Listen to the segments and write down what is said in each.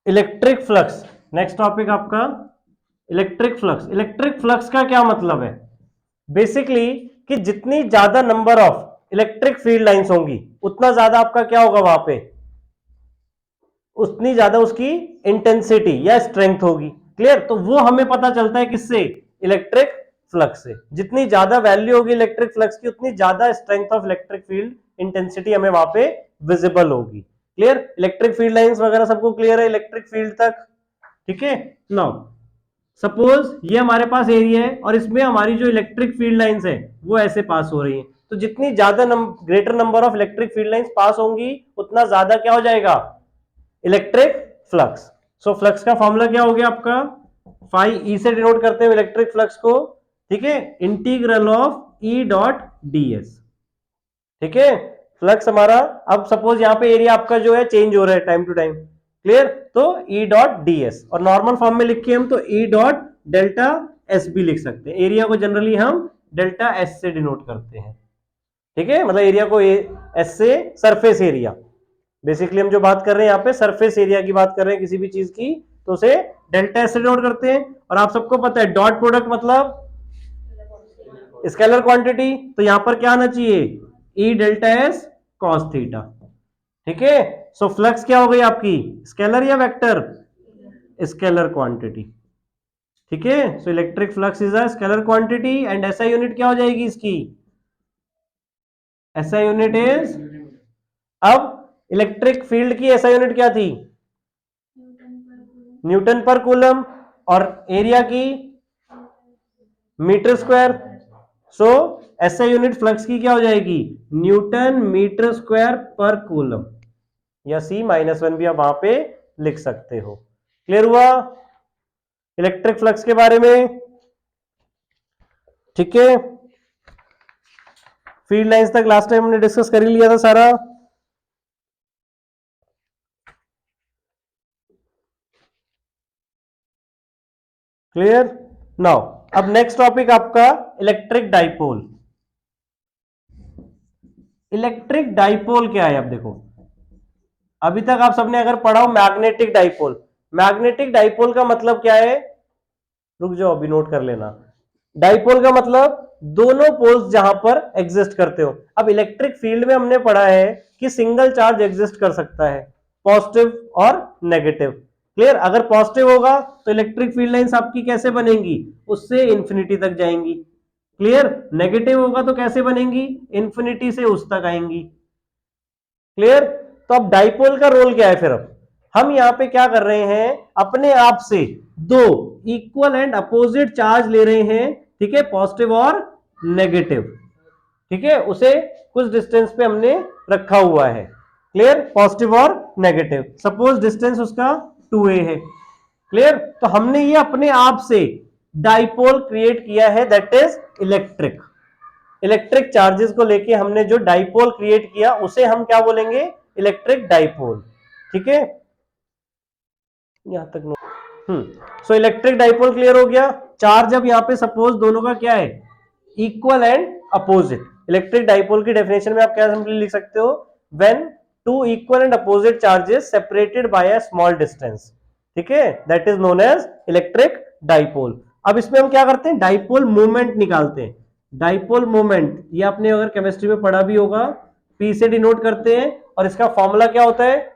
Electric flux, next topic आपका electric flux. Electric flux का क्या मतलब है? बेसिकली कि जितनी ज्यादा number of electric field lines होंगी उतना ज्यादा आपका क्या होगा वहां पे, उतनी ज्यादा उसकी इंटेंसिटी या स्ट्रेंथ होगी। क्लियर? तो वो हमें पता चलता है किससे? इलेक्ट्रिक फ्लक्स से। जितनी ज्यादा वैल्यू होगी इलेक्ट्रिक फ्लक्स की उतनी ज्यादा strength of electric field intensity हमें वहां पे विजिबल होगी। क्लियर? इलेक्ट्रिक फील्ड लाइंस वगैरह सबको क्लियर है इलेक्ट्रिक फील्ड तक? ठीक है। नाउ सपोज ये हमारे पास एरिया है और इसमें हमारी जो इलेक्ट्रिक फील्ड लाइंस है वो ऐसे पास हो रही है, तो जितनी ज्यादा greater number of electric field lines pass होंगी उतना ज्यादा क्या हो जाएगा? Electric flux. सो फ्लक्स का फॉर्मूला क्या हो गया आपका? फाई ई से डिनोट करते हैं इलेक्ट्रिक फ्लक्स को। ठीक है, integral of E dot D S. ठीक है, फ्लक्स हमारा, अब सपोज यहां पे एरिया आपका जो है चेंज हो रहा है टाइम टू टाइम। क्लियर? तो ई डॉट डी एस, और नॉर्मल फॉर्म में लिखे हम तो ई डॉट डेल्टा एस भी लिख सकते हैं। एरिया को जनरली हम डेल्टा एस से डिनोट करते हैं। ठीक है, मतलब एरिया को एस से, सरफेस एरिया, बेसिकली हम जो बात कर रहे हैं यहाँ पे सरफेस एरिया की बात कर रहे हैं किसी भी चीज की, तो उसे डेल्टा एस से डिनोट करते हैं। और आप सबको पता है डॉट प्रोडक्ट मतलब स्केलर क्वांटिटी, तो यहां पर क्या आना चाहिए? ई डेल्टा एस कॉस थीटा। ठीक है, सो फ्लक्स क्या हो गई आपकी? स्केलर या वेक्टर? Scalar quantity. ठीक है, so electric flux is a scalar quantity and SI unit क्या हो जाएगी इसकी? एसआई यूनिट इज, अब इलेक्ट्रिक फील्ड की एसआई यूनिट क्या थी? न्यूटन पर कूलम, और एरिया की मीटर स्क्वायर। सो एसआई यूनिट फ्लक्स की क्या हो जाएगी? न्यूटन मीटर स्क्वायर पर कूलम, या सी माइनस वन भी आप वहां पे लिख सकते हो। क्लियर हुआ इलेक्ट्रिक फ्लक्स के बारे में? ठीक है, फील्ड लाइंस तक लास्ट टाइम हमने डिस्कस कर ही लिया था सारा। क्लियर? नाउ अब नेक्स्ट टॉपिक आपका इलेक्ट्रिक डाइपोल। इलेक्ट्रिक डाइपोल क्या है? अब देखो, अभी तक आप सबने अगर पढ़ा हो मैग्नेटिक डाइपोल, मैग्नेटिक डाइपोल का मतलब क्या है? रुक जाओ अभी नोट कर लेना। डाइपोल का मतलब दोनों पोल्स जहां पर एग्जिस्ट करते हो। अब इलेक्ट्रिक फील्ड में हमने पढ़ा है कि सिंगल चार्ज एग्जिस्ट कर सकता है, पॉजिटिव और नेगेटिव। क्लियर? अगर पॉजिटिव होगा तो इलेक्ट्रिक फील्ड लाइंस आपकी कैसे बनेंगी? उससे इंफिनिटी तक जाएंगी। क्लियर? नेगेटिव होगा तो कैसे बनेंगी? इंफिनिटी से उस तक आएंगी। क्लियर? तो अब डाइपोल का रोल क्या है फिर? अब हम यहां पे क्या कर रहे हैं, अपने आप से दो इक्वल एंड अपोजिट चार्ज ले रहे हैं। ठीक है, पॉजिटिव और नेगेटिव। ठीक है, उसे कुछ डिस्टेंस पे हमने रखा हुआ है। क्लियर? पॉजिटिव और नेगेटिव, सपोज डिस्टेंस उसका 2a है। क्लियर? तो हमने ये अपने आप से डाइपोल क्रिएट किया है, that is electric. Electric charges को लेके हमने जो डाइपोल क्रिएट किया उसे हम क्या बोलेंगे? Electric dipole. ठीक है, यहां तक सो इलेक्ट्रिक डाइपोल क्लियर हो गया। चार्ज अब यहां पे सपोज दोनों का क्या है? Equal and opposite. Electric dipole की डेफिनेशन में आप क्या सिंपली लिख सकते हो? When two equal and opposite charges separated by a small distance. ठीक है, that is known as electric dipole. अब इसमें हम क्या करते हैं? डाइपोल मोमेंट निकालते हैं। डाइपोल मोमेंट ये आपने अगर केमिस्ट्री में पढ़ा भी होगा, पी से डिनोट करते हैं, और इसका फॉर्मूला क्या होता है?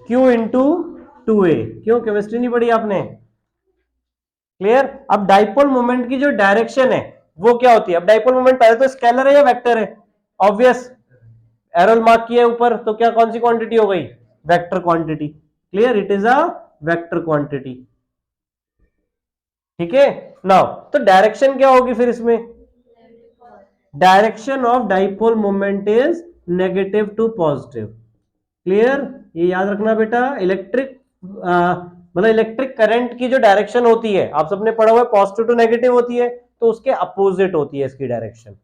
Q into 2a। क्यों, केमिस्ट्री नहीं पढ़ी आपने? क्लियर? अब डाइपोल मोमेंट की जो डायरेक्शन है वो क्या होती है? अब डाइपोल मोमेंट पहले तो स्केलर है या वेक्टर है? ऑब्वियस, एरो मार्क किया है ऊपर, तो क्या कौन सी क्वांटिटी हो गई? Vector quantity. Clear? It is a vector quantity. ठीक है, नाउ तो डायरेक्शन क्या होगी फिर इसमें? Direction of dipole moment is negative to positive. Clear? ये याद रखना बेटा। इलेक्ट्रिक मतलब इलेक्ट्रिक करंट की जो डायरेक्शन होती है, आप सबने पढ़ा हुआ है पॉजिटिव टू नेगेटिव होती है, तो उसके अपोजिट होती है इसकी डायरेक्शन।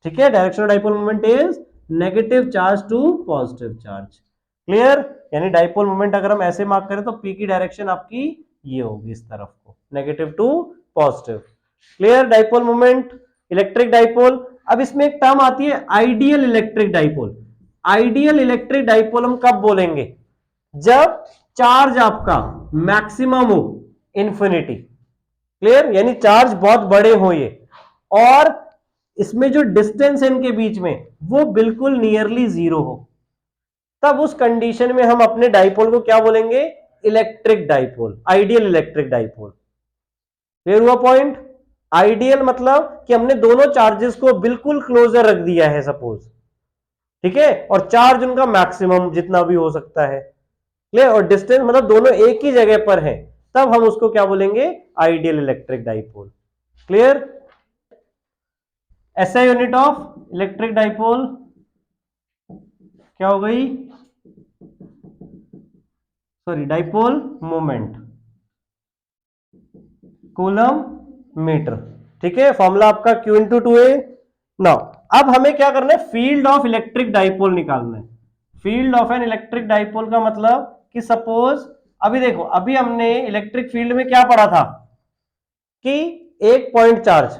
ठीक है, direction of dipole moment is negative charge to positive charge. Clear? यानी डाइपोल मोमेंट अगर हम ऐसे मार्क करें तो पी की डायरेक्शन आपकी ये होगी इस तरफ को, negative to positive. Clear? Dipole moment, electric dipole. अब इसमें एक टर्म आती है ideal electric dipole. Ideal electric dipole हम कब बोलेंगे? जब चार्ज आपका मैक्सिमम हो इंफिनिटी, क्लियर, यानी चार्ज बहुत बड़े हो ये, और इसमें जो डिस्टेंस है इनके बीच में वो बिल्कुल नियरली जीरो हो, तब उस कंडीशन में हम अपने डाइपोल को क्या बोलेंगे? Electric dipole, ideal electric dipole. Clear हुआ पॉइंट? आइडियल मतलब कि हमने दोनों चार्जेस को बिल्कुल क्लोजर रख दिया है सपोज, ठीक है, और चार्ज उनका मैक्सिमम जितना भी हो सकता है, क्लियर, और डिस्टेंस मतलब दोनों एक ही जगह पर है, तब हम उसको क्या बोलेंगे? Ideal electric dipole. क्लियर? ऐसा यूनिट ऑफ इलेक्ट्रिक डाइपोल क्या हो गई? Sorry, dipole moment, coulomb metre. ठीक है, फॉर्मूला आपका Q into two A. Now अब हमें क्या करना है? फील्ड ऑफ इलेक्ट्रिक डाइपोल निकालना है। Field of an electric dipole का मतलब कि सपोज, अभी देखो, अभी हमने इलेक्ट्रिक फील्ड में क्या पढ़ा था कि एक पॉइंट चार्ज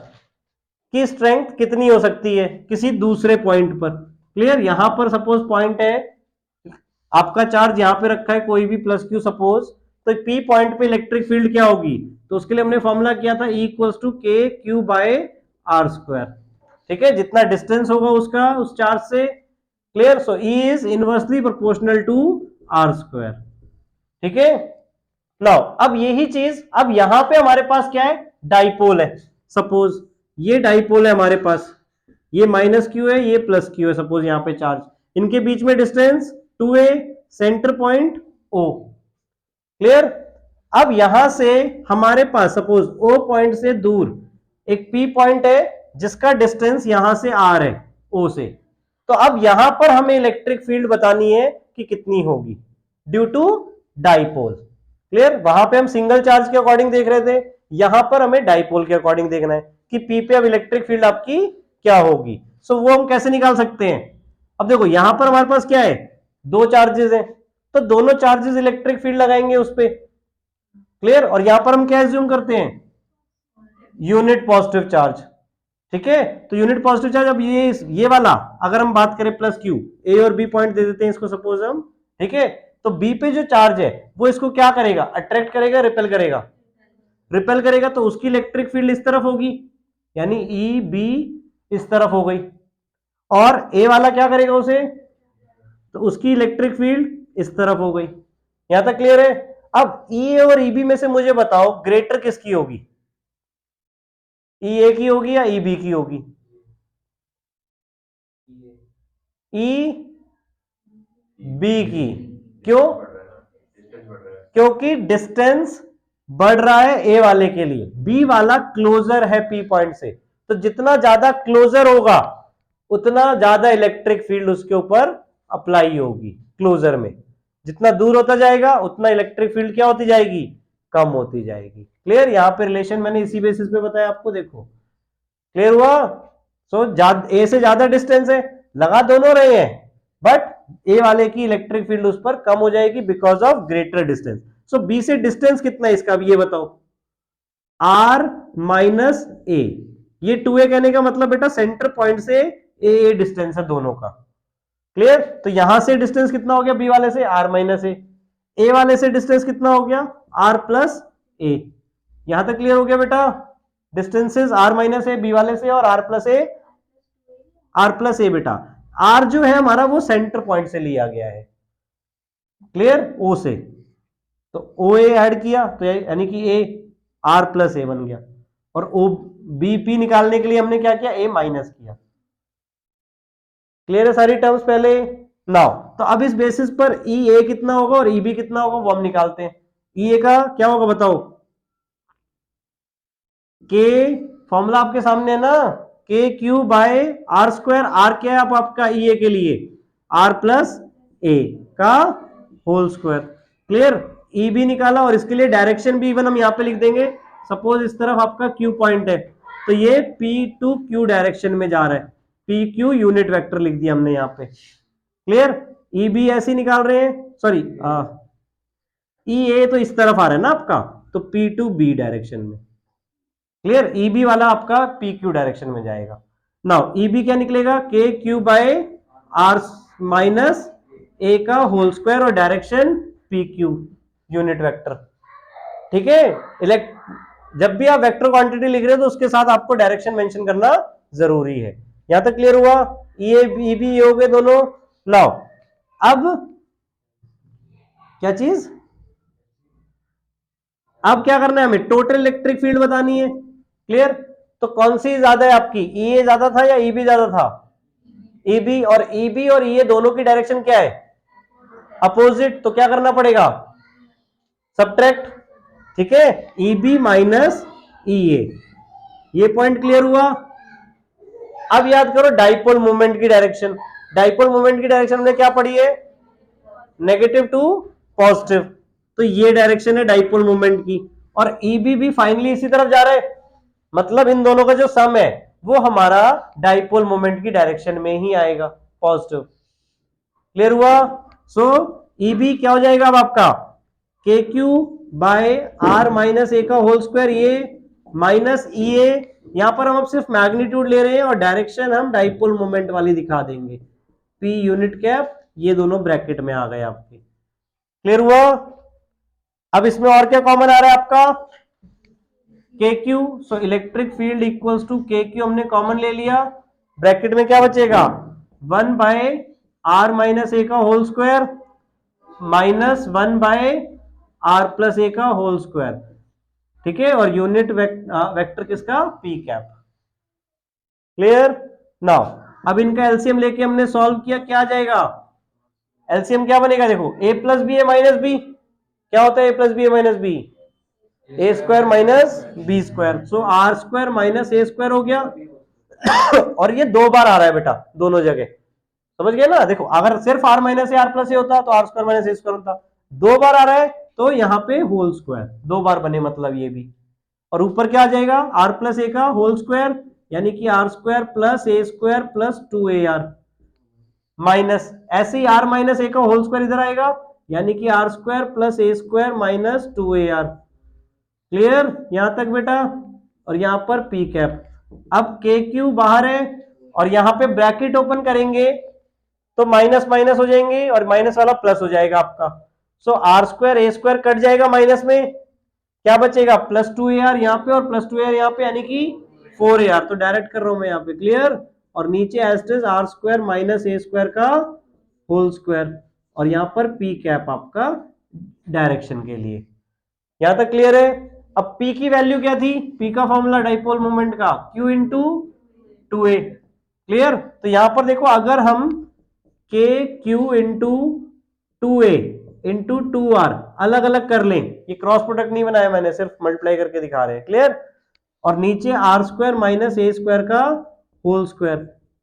की स्ट्रेंथ कितनी हो सकती है किसी दूसरे पॉइंट पर। क्लियर? यहां पर सपोज पॉइंट है, आपका चार्ज यहां पे रखा है कोई भी प्लस क्यू सपोज, तो पी पॉइंट पे इलेक्ट्रिक फील्ड क्या होगी? तो उसके लिए हमने फॉर्मूला किया था E equals to K Q by are square. ठीक है, जितना डिस्टेंस होगा उसका उस चार्ज से। Clear? So E is inversely proportional to R square. ठीक है, नाउ अब यही चीज, अब यहां पे हमारे पास क्या है? डाइपोल है। सपोज ये डाइपोल है हमारे पास, ये माइनस क्यू है, ये प्लस क्यू है, सपोज यहां पे चार्ज, इनके बीच में distance 2a, centre point O। Clear? अब यहां से हमारे पास सपोज O पॉइंट से दूर एक P पॉइंट है जिसका डिस्टेंस यहां से R है O से, तो अब यहां पर हमें इलेक्ट्रिक फील्ड बतानी है कि कितनी होगी ड्यू टू डाइपोल। क्लियर? वहां पे हम सिंगल चार्ज के अकॉर्डिंग देख रहे थे, यहां पर हमें डाइपोल के अकॉर्डिंग देखना है कि पी पे अब इलेक्ट्रिक फील्ड आपकी क्या होगी। सो वो हम कैसे निकाल सकते हैं? अब देखो यहां पर हमारे पास क्या है? दो चार्जेस हैं, तो दोनों चार्जेस इलेक्ट्रिक फील्ड लगाएंगे उस पे। क्लियर? और यहां पर हम क्या एज्यूम करते हैं? Unit positive charge. ठीक है, तो यूनिट पॉजिटिव चार्ज, अब ये वाला अगर हम बात करें प्लस क्यू, ए और बी पॉइंट दे देते हैं इसको सपोज हम। ठीक है, तो बी पे जो चार्ज है वो इसको क्या करेगा? अट्रैक्ट करेगा, रिपेल करेगा? रिपेल करेगा, तो उसकी इलेक्ट्रिक फील्ड इस तरफ होगी, यानी ई बी इस तरफ हो गई, और ए वाला क्या करेगा उसे? तो उसकी इलेक्ट्रिक फील्ड इस तरफ हो गई। यहां तक क्लियर है? अब ई और ई बी में से मुझे बताओ ग्रेटर किसकी होगी? ई ए की होगी या ई बी की होगी? ई बी की। क्यों? क्योंकि डिस्टेंस बढ़ रहा है ए वाले के लिए, बी वाला क्लोजर है पी पॉइंट से, तो जितना ज्यादा क्लोजर होगा उतना ज्यादा इलेक्ट्रिक फील्ड उसके ऊपर अप्लाई होगी क्लोजर में। जितना दूर होता जाएगा उतना इलेक्ट्रिक फील्ड क्या होती जाएगी? कम होती जाएगी। क्लियर? यहां पे रिलेशन मैंने इसी बेसिस पे बताया आपको, देखो। क्लियर हुआ? सो ए से ज्यादा डिस्टेंस है, लगा दोनों रहे हैं, बट ए वाले की इलेक्ट्रिक फील्ड उस पर कम हो जाएगी because of greater distance. So B से डिस्टेंस कितना है इसका, अब ये बताओ? R minus A. ये 2a कहने का मतलब बेटा सेंटर पॉइंट से ए डिस्टेंस है दोनों का। क्लियर? तो यहां से डिस्टेंस कितना हो गया बी वाले से? आर माइनस ए वाले से डिस्टेंस कितना हो गया? R plus A. यहां तक क्लियर हो गया बेटा? Distances R minus A B वाले से और R plus A, R plus A बेटा। आर जो है हमारा वो सेंटर पॉइंट से लिया गया है, क्लियर, ओ से, तो ओ ए ऐड किया तो यानी कि ए आर प्लस ए बन गया, और ओ बी पी निकालने के लिए हमने क्या किया? ए माइनस किया। क्लियर है सारी टर्म्स पहले? नाउ तो अब इस बेसिस पर ई ए कितना होगा और ई बी कितना होगा वो हम निकालते हैं। ई ए का क्या होगा बताओ? के, फॉर्मूला आपके सामने है ना, K Q by are square. R क्या है आप आपका ई ए के लिए? आर प्लस ए का whole square. Clear? E B निकाला, और इसके लिए डायरेक्शन भी इवन हम यहां पे लिख देंगे। सपोज इस तरफ आपका क्यू पॉइंट है, तो ये पी टू क्यू डायरेक्शन में जा रहा है, पी क्यू यूनिट वेक्टर लिख दिया हमने यहां पे। क्लियर? ई बी ऐसे निकाल रहे हैं, सॉरी ई ए तो इस तरफ आ रहा है ना आपका, तो पी टू बी डायरेक्शन में। क्लियर? ई बी वाला आपका पी क्यू डायरेक्शन में जाएगा। नाउ ई बी क्या निकलेगा? के Q by are minus A का होल स्क्वायर, और direction P Q unit vector. ठीक है, जब भी आप वेक्टर क्वांटिटी लिख रहे हो तो उसके साथ आपको डायरेक्शन मेंशन करना जरूरी है। यहां तक क्लियर हुआ? ये भी ये हो गए दोनों। लाओ अब क्या चीज, अब क्या करना है हमें, टोटल इलेक्ट्रिक फील्ड बतानी है। क्लियर? तो कौन सी ज्यादा है आपकी, ई ए ज्यादा था या ई बी ज्यादा था? ई बी, और ई बी और ई ए दोनों की डायरेक्शन क्या है, अपोजिट। तो क्या करना पड़ेगा, सबट्रैक्ट। ठीक है, ई बी माइनस ई ए। ये पॉइंट क्लियर हुआ? अब याद करो डाइपोल मोमेंट की डायरेक्शन। डाइपोल मोमेंट की डायरेक्शन हमने क्या पढ़ी है, नेगेटिव टू पॉजिटिव। तो ये डायरेक्शन है डाइपोल मोमेंट की, और ईबी भी फाइनली इसी तरफ जा रहा है, मतलब इन दोनों का जो सम है वो हमारा डाइपोल मोमेंट की डायरेक्शन में ही आएगा, पॉजिटिव। क्लियर हुआ? सो ईबी क्या हो जाएगा अब आपका, K Q by are minus A का होल स्क्वायर, ये माइनस ई ए। यहां पर हम अब सिर्फ मैग्नीट्यूड ले रहे हैं और डायरेक्शन हम डाइपोल मोमेंट वाली दिखा देंगे, पी यूनिट कैप। ये दोनों ब्रैकेट में आ गए आपके। क्लियर हुआ? अब इसमें और क्या कॉमन आ रहा है आपका, K Q. So electric field equals to K Q हमने कॉमन ले लिया। ब्रैकेट में क्या बचेगा, 1 बाय आर माइनस ए का whole square minus 1 by R plus A का होल स्क्वायर। ठीक है, और यूनिट वेक्टर किसका, पी कैप। क्लियर? नाउ अब इनका एलसीएम लेके हमने सॉल्व किया, क्या आ जाएगा, एलसीएम क्या बनेगा, देखो A plus B A minus B. क्या होता है A plus B A minus B, A square minus B square. So R square minus A square हो गया। और ये 2 बार आ रहा है बेटा दोनों जगह, समझ गए ना? देखो अगर सिर्फ R minus A R plus A होता तो R square minus A square होता, 2 बार आ रहा है तो यहाँ पे होल स्क्वायर 2 बार बने, मतलब ये भी। और ऊपर क्या आ जाएगा, आर प्लस ए का होल स्क्वायर, यानी कि आर स्क्वायर प्लस ए स्क्वायर प्लस 2ar माइनस, ऐसे ही आर माइनस ए का होल स्क्वायर इधर आएगा, यानी कि आर स्क्वायर प्लस ए स्क्वायर माइनस 2ar। क्लियर यहां तक बेटा? और यहां पर पी कैप। अब के क्यू बाहर है और यहां पे ब्रैकेट ओपन करेंगे तो माइनस माइनस हो जाएंगे और माइनस वाला प्लस हो जाएगा आपका। So R square A square cut जाएगा माइनस में, क्या बचेगा, प्लस 2ar यहाँ पे और प्लस 2ar यहाँ पे, यानी कि 4ar। तो डायरेक्ट कर रहा हूं मैं यहाँ पे। क्लियर? और नीचे as it is R square minus A square का होल स्क्वायर, और यहाँ पर पी कैप आपका डायरेक्शन के लिए। यहां तक क्लियर है? अब P की वैल्यू क्या थी, P का फॉर्मूला डाइपोल मोमेंट का Q इंटू 2a। क्लियर? तो यहां पर देखो अगर हम K Q into 2a into 2r अलग अलग कर लें, ये क्रॉस प्रोडक्ट नहीं बनाया मैंने, सिर्फ मल्टीप्लाई करके दिखा रहे हैं। क्लियर? और नीचे R square minus A square का whole square,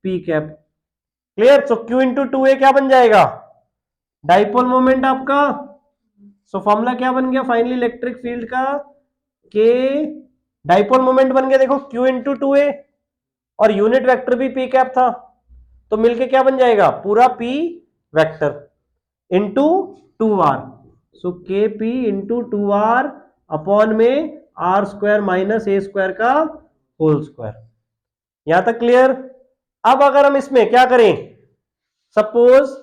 P cap. Clear? So Q into 2a क्या बन जाएगा, डाइपोल मोमेंट आपका। सो फॉर्मूला क्या बन गया फाइनली इलेक्ट्रिक फील्ड का, के डाइपोल मोमेंट बन गया देखो Q इंटू 2a, और यूनिट वेक्टर भी पी कैप था, तो मिलके क्या बन जाएगा, पूरा P vector into 2r। So K P into 2r upon में are square minus A square का होल स्क्वायर। यहां तक क्लियर? अब अगर हम इसमें क्या करें, सपोज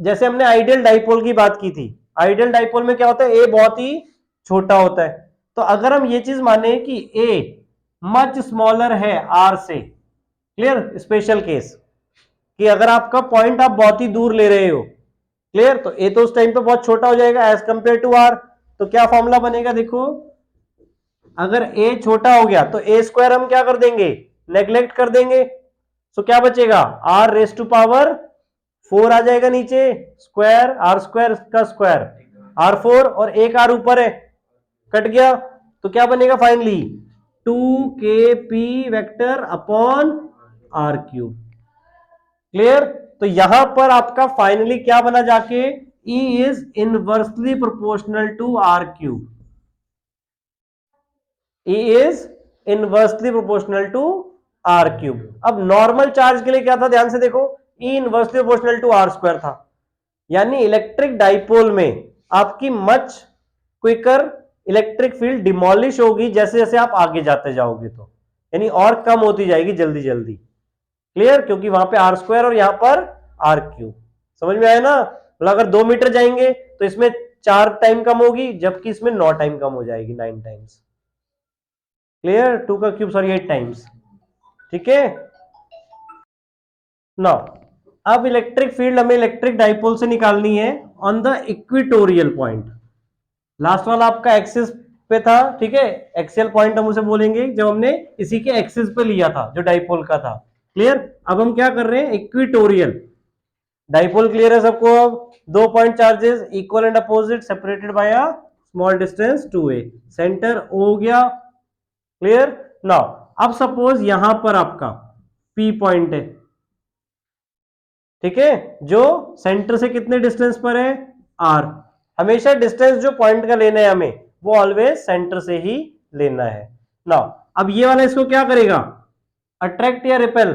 जैसे हमने आइडियल डाइपोल की बात की थी, आइडियल डाइपोल में क्या होता है, ए बहुत ही छोटा होता है। तो अगर हम ये चीज माने कि ए मच स्मॉलर है आर से, क्लियर, स्पेशल केस कि अगर आपका पॉइंट आप बहुत ही दूर ले रहे हो, क्लियर, तो ए तो उस टाइम पे बहुत छोटा हो जाएगा एज कंपेयर टू आर। तो क्या फॉर्मूला बनेगा, देखो अगर ए छोटा हो गया तो ए स्क्वायर हम क्या कर देंगे, नेग्लेक्ट कर देंगे। सो क्या बचेगा, आर रेस टू पावर 4 आ जाएगा नीचे, स्क्वायर आर स्क्वायर का स्क्वायर R4, और एक आर ऊपर है, कट गया। तो क्या बनेगा finally 2kp vector upon are cube. Clear? तो यहां पर आपका फाइनली क्या बना जाके, E is inversely proportional to are cube. E is inversely proportional to are cube. अब नॉर्मल चार्ज के लिए क्या था, ध्यान से देखो, E inversely proportional to R square था, यानी इलेक्ट्रिक डाइपोल में आपकी much quicker electric field demolish होगी जैसे जैसे आप आगे जाते जाओगे, तो यानी और कम होती जाएगी जल्दी जल्दी। क्लियर? क्योंकि वहां पे आर स्क्वायर और यहां पर आर क्यूब। समझ में आया ना? मतलब अगर 2 मीटर जाएंगे तो इसमें 4 टाइम कम होगी, जबकि इसमें 9 टाइम कम हो जाएगी, 9 टाइम्स। क्लियर? 2 का क्यूब सॉरी 8 टाइम्स। ठीक है ना। अब इलेक्ट्रिक फील्ड हमें इलेक्ट्रिक डाइपोल से निकालनी है on the equatorial point. Last वाला आपका एक्सिस पे था, ठीक है, एक्सियल पॉइंट हम उसे बोलेंगे जब हमने इसी के एक्सिस पे लिया था जो डाइपोल का था। क्लियर? अब हम क्या कर रहे हैं, इक्वेटोरियल डाइपोल। क्लियर है सबको? अब 2 point charges equal and opposite separated by a small distance 2a, centre O हो गया। क्लियर? नाउ अब सपोज यहां पर आपका P पॉइंट है, ठीक है, जो सेंटर से कितने डिस्टेंस पर है, R। हमेशा डिस्टेंस जो पॉइंट का लेना है हमें, वो ऑलवेज सेंटर से ही लेना है। नाउ अब ये वाला इसको क्या करेगा, अट्रैक्ट या रिपेल?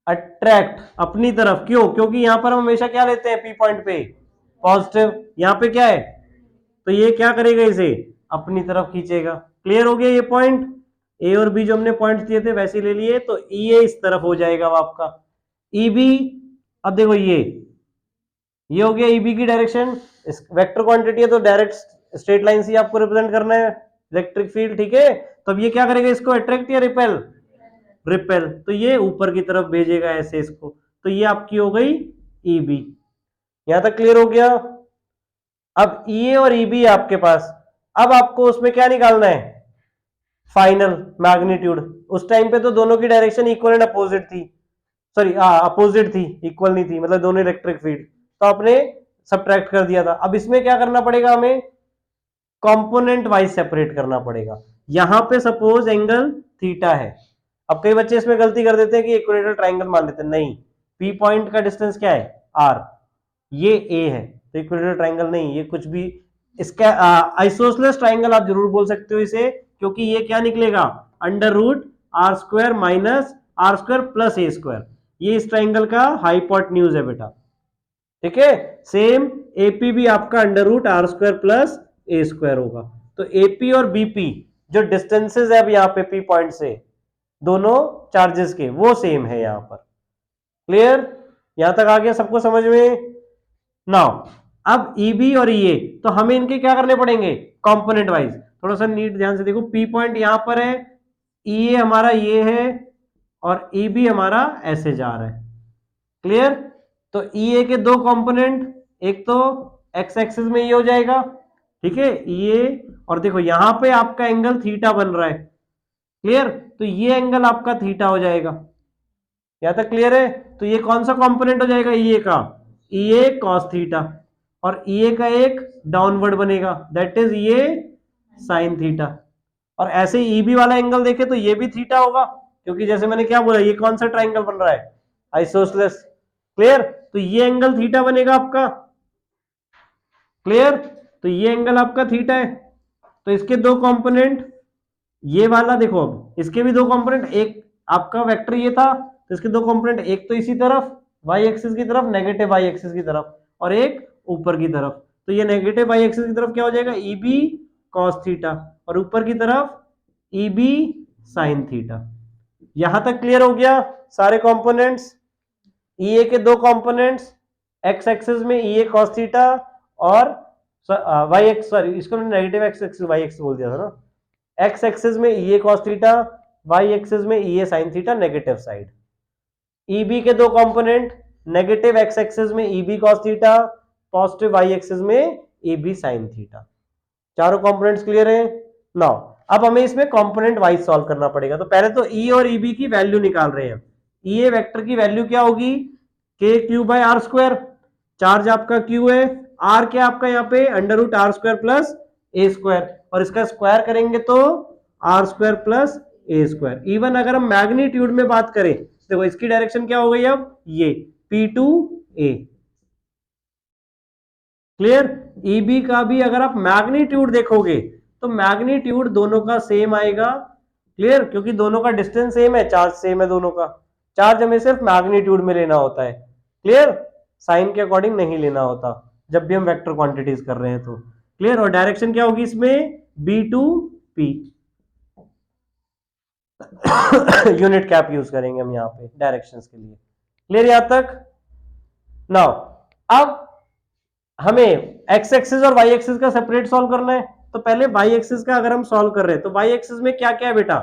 अट्रैक्ट अपनी तरफ। क्यों? क्योंकि यहां पर हम हमेशा क्या लेते हैं, P पॉइंट पे पॉजिटिव, यहां पे क्या है, तो ये क्या करेगा, इसे अपनी तरफ खींचेगा। क्लियर हो गया? ये पॉइंट ए और बी जो हमने पॉइंट दिए थे वैसे ले लिए, तो ई ए इस तरफ हो जाएगा अब आपका, ई बी। अब देखो ये हो गया ईबी की डायरेक्शन, वेक्टर क्वांटिटी है तो डायरेक्ट स्ट्रेट लाइन से आपको रिप्रेजेंट करना है इलेक्ट्रिक फील्ड। ठीक है, तो अब ये क्या करेगा, इसको अट्रैक्ट या रिपेल? रिपेल। तो ये ऊपर की तरफ भेजेगा ऐसे इसको, तो ये आपकी हो गई ईबी। यहां तक क्लियर हो गया? अब ई और ईबी आपके पास, अब आपको उसमें क्या निकालना है, फाइनल मैग्नीट्यूड। उस टाइम पे तो दोनों की डायरेक्शन इक्वल एंड अपोजिट थी, सॉरी अपोजिट थी, इक्वल नहीं थी, मतलब दोनों इलेक्ट्रिक फील्ड, तो आपने सब्ट्रैक्ट कर दिया था। अब इसमें क्या करना पड़ेगा, हमें कंपोनेंट वाइज सेपरेट करना पड़ेगा। यहां पे सपोज एंगल थीटा है, अब कई बच्चे इसमें गलती कर देते हैं कि इक्विलेटरल ट्रायंगल मान लेते हैं, नहीं, पी पॉइंट का डिस्टेंस क्या है, आर, ये ए है, तो इक्विलेटरल ट्रायंगल नहीं, ये कुछ भी, इसका आइसोसेलेस ट्रायंगल आप जरूर बोल सकते हो इसे, क्योंकि ये क्या निकलेगा, under root are square minus R square plus A square, ये इस ट्रायंगल का हाइपोटेन्यूज है बेटा। ठीक है, सेम एपी भी आपका under root are square plus A square होगा। तो एपी और बीपी जो डिस्टेंसेस है अब यहाँ पे पी पॉइंट से, दोनों चार्जेस के, वो सेम है यहाँ पर। क्लियर? यहां तक आ गया सबको समझ में? नाउ अब ईबी और ईए, तो हमें इनके क्या करने पड़ेंगे, कंपोनेंट वाइज। थोड़ा सा नीट ध्यान से देखो, पी पॉइंट यहां पर है, ईए हमारा ये है, और ईबी हमारा ऐसे जा रहा है। क्लियर? तो ईए के दो कंपोनेंट, एक तो एक्स एक्सिस में ये हो जाएगा, ठीक है, ये, और देखो यहां पे आपका एंगल थीटा बन रहा है। क्लियर? तो ये एंगल आपका थीटा हो जाएगा। यहां तक क्लियर है? तो ये कौन सा कंपोनेंट हो जाएगा, ईए का, ईए कॉस थीटा, और ईए का एक डाउनवर्ड बनेगा, that is EA sine theta. और ऐसे ईबी वाला एंगल देखे तो ये भी थीटा होगा, क्योंकि जैसे मैंने क्या बोला, ये कौन सा ट्राइंगल बन रहा है, आइसोसेलेस। क्लियर? तो ये एंगल थीटा बनेगा आपका। क्लियर? तो ये एंगल आपका थीटा है। तो इसके दो कंपोनेंट, ये वाला देखो, अब इसके भी दो कंपोनेंट, एक आपका वेक्टर ये था, तो इसके दो कंपोनेंट, एक तो इसी तरफ वाई एक्सिस की तरफ, नेगेटिव वाई एक्सिस की तरफ, और एक ऊपर की तरफ। तो ये नेगेटिव वाई एक्सिस की तरफ क्या हो जाएगा, ईबी कॉस थीटा, और ऊपर की तरफ ईबी साइन थीटा। यहां तक क्लियर हो गया सारे कंपोनेंट्स? ईए के दो कंपोनेंट्स, एक्स एक्सिस में ईए कॉस थीटा, और वाई एक्स, सॉरी इसको negative X axis Y axis बोल दिया था ना, एक्स एक्सिस में EA cos theta, Y axis में EA sine theta, negative side. EB के दो कंपोनेंट, नेगेटिव एक्स एक्सिस में EB cos theta, positive Y axis में ईबी साइन थीटा। चारों कंपोनेंट्स क्लियर है? नाउ अब हमें इसमें कंपोनेंट वाइज सॉल्व करना पड़ेगा। तो पहले तो ई और ईबी की वैल्यू निकाल रहे हैं। ई वेक्टर की वैल्यू क्या होगी, K Q by are square, charge आपका क्यू है, आर क्या आपका यहाँ पे under root are square plus A square, और इसका स्क्वायर करेंगे तो आर स्क्वायर प्लस ए स्क्वायर। इवन अगर हम मैग्नीट्यूड में बात करें, देखो इसकी डायरेक्शन क्या हो गई, अब ये P to A. Clear? EB का भी अगर आप मैग्नीट्यूड देखोगे तो मैग्नीट्यूड दोनों का सेम आएगा। क्लियर? क्योंकि दोनों का डिस्टेंस सेम है, चार्ज सेम है दोनों का, चार्ज हमें सिर्फ मैग्नीट्यूड में लेना होता है। क्लियर? साइन के अकॉर्डिंग नहीं लेना होता जब भी हम वेक्टर क्वांटिटीज कर रहे हैं तो। क्लियर? और डायरेक्शन क्या होगी इसमें, B to P. Unit cap use करेंगे हम यहाँ पे डायरेक्शंस के लिए। क्लियर यहां तक? नाउ अब हमें एक्स एक्सिस और वाई एक्सिस का सेपरेट सॉल्व करना है, तो पहले वाई एक्सिस का अगर हम सॉल्व कर रहे हैं तो वाई एक्सिस में क्या क्या है बेटा,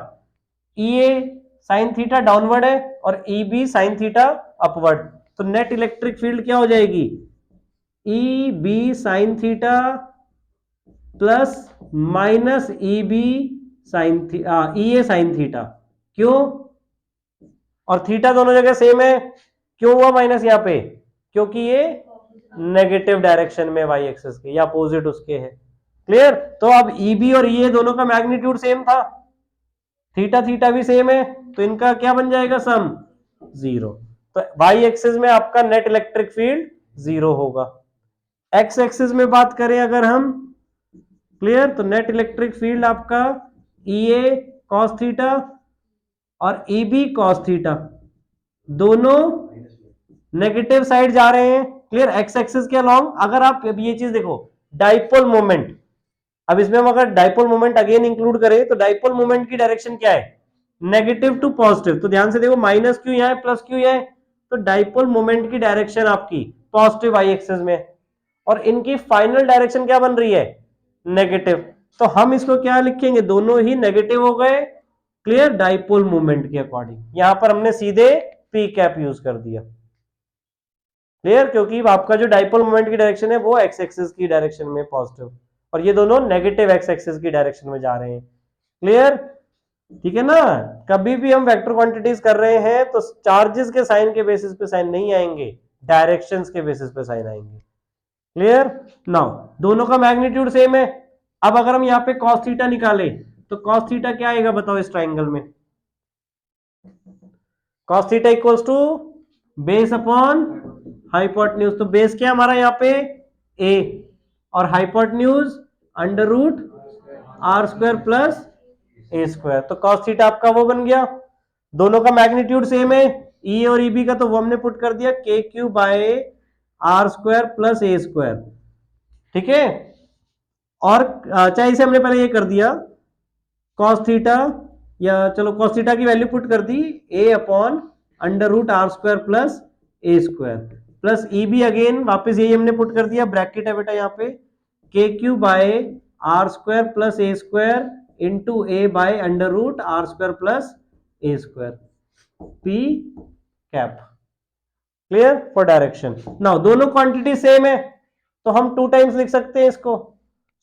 E A sine theta downward है और E B sine theta upward, तो नेट इलेक्ट्रिक फील्ड क्या हो जाएगी, E B sine theta plus minus E B sine E A sine theta. क्यों, और थीटा दोनों जगह सेम है, क्यों हुआ माइनस यहां पे, क्योंकि ये नेगेटिव डायरेक्शन में वाई एक्सिस के या अपोजिट उसके है। क्लियर, तो अब ई बी और ई ए दोनों का मैग्नीट्यूड सेम था, थीटा थीटा भी सेम है, तो इनका क्या बन जाएगा सम, जीरो। तो वाई एक्सिस में आपका नेट इलेक्ट्रिक फील्ड जीरो होगा। एक्स एक्सिस में बात करें अगर हम, क्लियर, तो नेट इलेक्ट्रिक फील्ड आपका ई ए कॉस थीटा और ई बी कॉस थीटा दोनों नेगेटिव साइड जा रहे हैं। क्लियर, एक्स एक्सिस के अलोंग अगर आप ये चीज देखो, डाइपोल मोमेंट, अब इसमें हम अगर डाइपोल मोमेंट अगेन इंक्लूड करें तो डाइपोल मोमेंट की डायरेक्शन क्या है, नेगेटिव टू पॉजिटिव, तो ध्यान से देखो माइनस क्यू यहाँ है प्लस क्यू यहाँ है, तो डाइपोल मोमेंट की डायरेक्शन आपकी पॉजिटिव वाई एक्सिस में, और इनकी फाइनल डायरेक्शन क्या बन रही है, नेगेटिव, तो हम इसको क्या लिखेंगे, दोनों ही नेगेटिव हो गए। क्लियर, डाइपोल मोमेंट के अकॉर्डिंग यहां पर हमने सीधे पी कैप यूज कर दिया। क्लियर, क्योंकि आपका जो डाइपोल मोमेंट की डायरेक्शन है वो एक्स एक्सिस की डायरेक्शन में पॉजिटिव, और ये दोनों नेगेटिव एक्स एक्सिस की डायरेक्शन में जा रहे हैं। क्लियर, ठीक है ना, कभी भी हम वेक्टर क्वांटिटीज कर रहे हैं तो चार्जेस के साइन के बेसिस पे साइन नहीं आएंगे, डायरेक्शंस के बेसिस पे साइन आएंगे। क्लियर, नाउ दोनों का मैग्नीट्यूड सेम है। अब अगर हम यहाँ पे cos थीटा निकाले तो cos थीटा क्या आएगा बताओ इस ट्राइंगल में, cos theta equals to base upon hypotenuse, तो बेस क्या हमारा यहाँ पे a और hypotenuse under root are square plus A square, तो cos थीटा आपका वो बन गया। दोनों का मैग्नीट्यूड सेम है, e और e b का तो वो हमने पुट कर दिया k Q by are square plus A square, ठीक है, और चाहे इसे हमने पहले ये कर दिया cos थीटा, या चलो cos थीटा की वैल्यू पुट कर दी a upon under root are square plus A square, plus e b again वापस यही हमने पुट कर दिया, ब्रैकेट है बेटा यहाँ पे k Q by are square plus A square into a by under root are square plus A square P cap. Clear, for direction. Now दोनों क्वांटिटी सेम है तो हम 2 टाइम्स लिख सकते हैं इसको,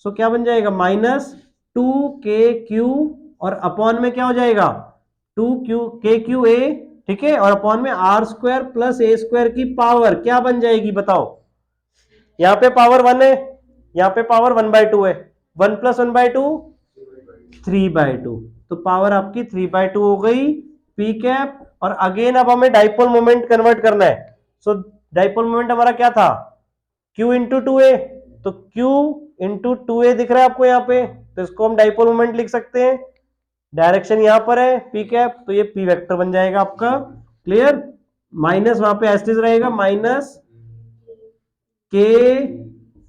सो क्या बन जाएगा माइनस 2k और अपॉन में क्या हो जाएगा 2q kq a, ठीक है, और अपॉन में are square plus A square की पावर क्या बन जाएगी बताओ, यहां पे पावर 1 है, यहां पे पावर 1/2 है, 1 + 1/2 3/2, तो पावर आपकी 3/2 हो गई पी कैप। और अगेन अब हमें डाइपोल मोमेंट कन्वर्ट करना है, सो डाइपोल मोमेंट हमारा क्या था Q इंटू 2a, तो Q इंटू 2a दिख रहा है आपको यहाँ पे, तो इसको हम डाइपोल मोमेंट लिख सकते हैं, डायरेक्शन यहां पर है पी कैप, तो ये पी वेक्टर बन जाएगा आपका। क्लियर, माइनस वहां पे एस्टिस रहेगा minus k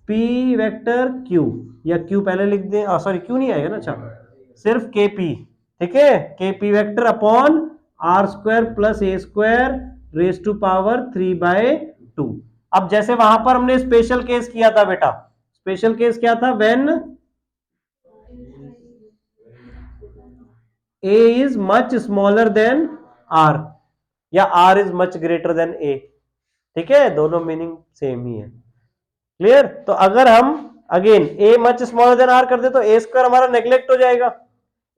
p vector Q, या क्यू पहले लिख दें, सॉरी क्यू नहीं आएगा ना, अच्छा सिर्फ के पी, ठीक है, k p vector upon r square plus A square raise to power 3/2। अब जैसे वहां पर हमने स्पेशल केस किया था बेटा, स्पेशल केस क्या था, when a is much smaller than r या r is much greater than a, ठीक है, दोनों मीनिंग सेम ही है। क्लियर, तो अगर हम again a much smaller than r कर दे तो a स्क्वायर हमारा नेग्लेक्ट हो जाएगा,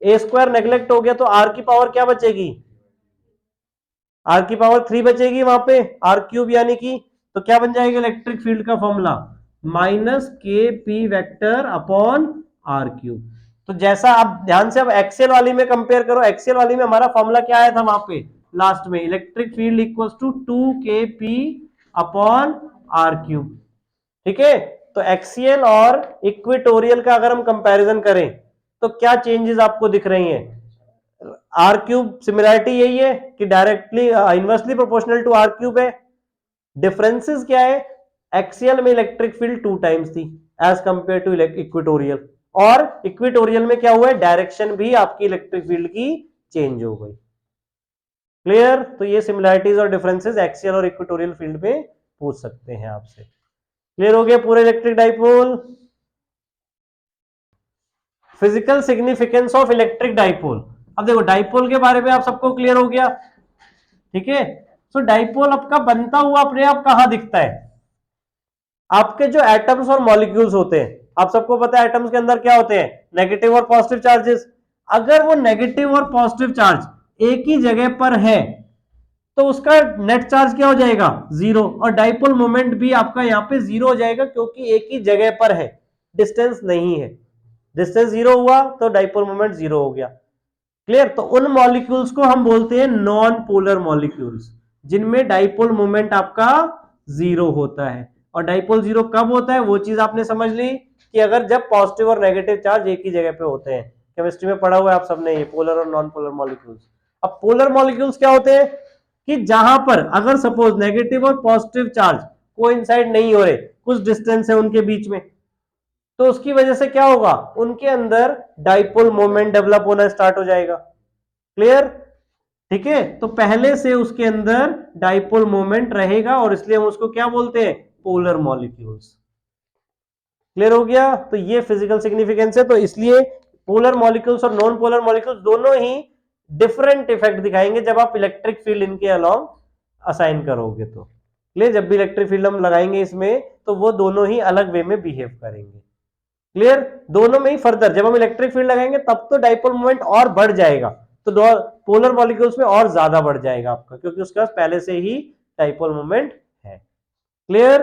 a स्क्वायर नेग्लेक्ट हो गया तो r की पावर क्या बचेगी, r की पावर 3 बचेगी वहां पे, r क्यूब यानी कि, तो क्या बन जाएगा इलेक्ट्रिक फील्ड का formula minus k p vector upon are cube. तो जैसा आप ध्यान से अब एक्सेल वाली में कंपेयर करो, एक्सेल वाली में हमारा फॉर्मूला क्या आया था वहां पे लास्ट में, electric field equals to 2kp upon are cube, ठीक है, तो एक्सियल और इक्वेटोरियल का अगर हम कंपैरिजन करें तो क्या चेंजेस आपको दिख रही हैं, आर क्यूब सिमिलरिटी यही है कि directly inversely proportional to are cube है, डिफरेंसेस क्या है, एक्सियल में इलेक्ट्रिक फील्ड 2 टाइम्स थी एज कंपेयर टू इक्वेटोरियल, और इक्वेटोरियल में क्या हुआ है, डायरेक्शन भी आपकी इलेक्ट्रिक फील्ड की चेंज हो गई। क्लियर, तो ये सिमिलरिटीज और डिफरेंसेस एक्सियल और इक्वेटोरियल फील्ड में पूछ सकते हैं आपसे। क्लियर हो गया पूरा electric dipole. Physical significance of electric dipole. अब देखो डाइपोल के बारे में आप सबको क्लियर हो गया, ठीक है। सो डाइपोल आपका बनता हुआ अपने आप कहां दिखता है? आपके जो एटम्स और मॉलिक्यूल्स होते हैं, आप सबको पता है एटम्स के अंदर क्या होते हैं, नेगेटिव और पॉजिटिव चार्जेस। अगर वो नेगेटिव और पॉजिटिव चार्ज एक ही जगह पर है तो उसका नेट चार्ज क्या हो जाएगा, जीरो, और डाइपोल मोमेंट भी आपका यहां पे जीरो हो जाएगा क्योंकि एक ही जगह पर है, डिस्टेंस नहीं है। डिस्टेंस जीरो हुआ तो डाइपोल मोमेंट जीरो हो गया। क्लियर? तो उन मॉलिक्यूल्स को हम बोलते हैं नॉन पोलर मॉलिक्यूल्स, जिनमें डाइपोल मोमेंट आपका जीरो होता है। और डाइपोल जीरो कब होता है, वो चीज आपने समझ ली कि अगर जब पॉजिटिव और नेगेटिव चार्ज एक ही जगह पे होते हैं। केमिस्ट्री में पढ़ा हुआ है आप सबने ये पोलर और नॉन पोलर मॉलिक्यूल्स। अब पोलर मॉलिक्यूल्स क्या होते हैं कि जहां पर अगर सपोज नेगेटिव और पॉजिटिव चार्ज कोइंसाइड नहीं हो रहे, कुछ डिस्टेंस है उनके बीच में, तो उसकी वजह से क्या होगा, उनके अंदर डाइपोल मोमेंट डेवलप होना स्टार्ट हो जाएगा। क्लियर? ठीक है, तो पहले से उसके अंदर डाइपोल मोमेंट रहेगा और इसलिए हम उसको क्या बोलते हैं, पोलर मॉलिक्यूल्स। क्लियर हो गया? तो ये फिजिकल सिग्निफिकेंस है। तो इसलिए पोलर मॉलिक्यूल्स और नॉन पोलर मॉलिक्यूल्स दोनों ही डिफरेंट इफेक्ट दिखाएंगे जब आप इलेक्ट्रिक फील्ड इनके अलोंग असाइन करोगे तो। क्लियर? जब भी इलेक्ट्रिक फील्ड हम लगाएंगे इसमें तो वो दोनों ही अलग वे में बिहेव करेंगे। क्लियर? दोनों में ही फर्दर जब हम इलेक्ट्रिक फील्ड लगाएंगे तब तो डाइपोल मोमेंट और बढ़ जाएगा, तो पोलर मॉलिक्यूल्स में और ज्यादा बढ़ जाएगा आपका, क्योंकि उसके पास पहले से ही डाइपोल मोमेंट है। क्लियर?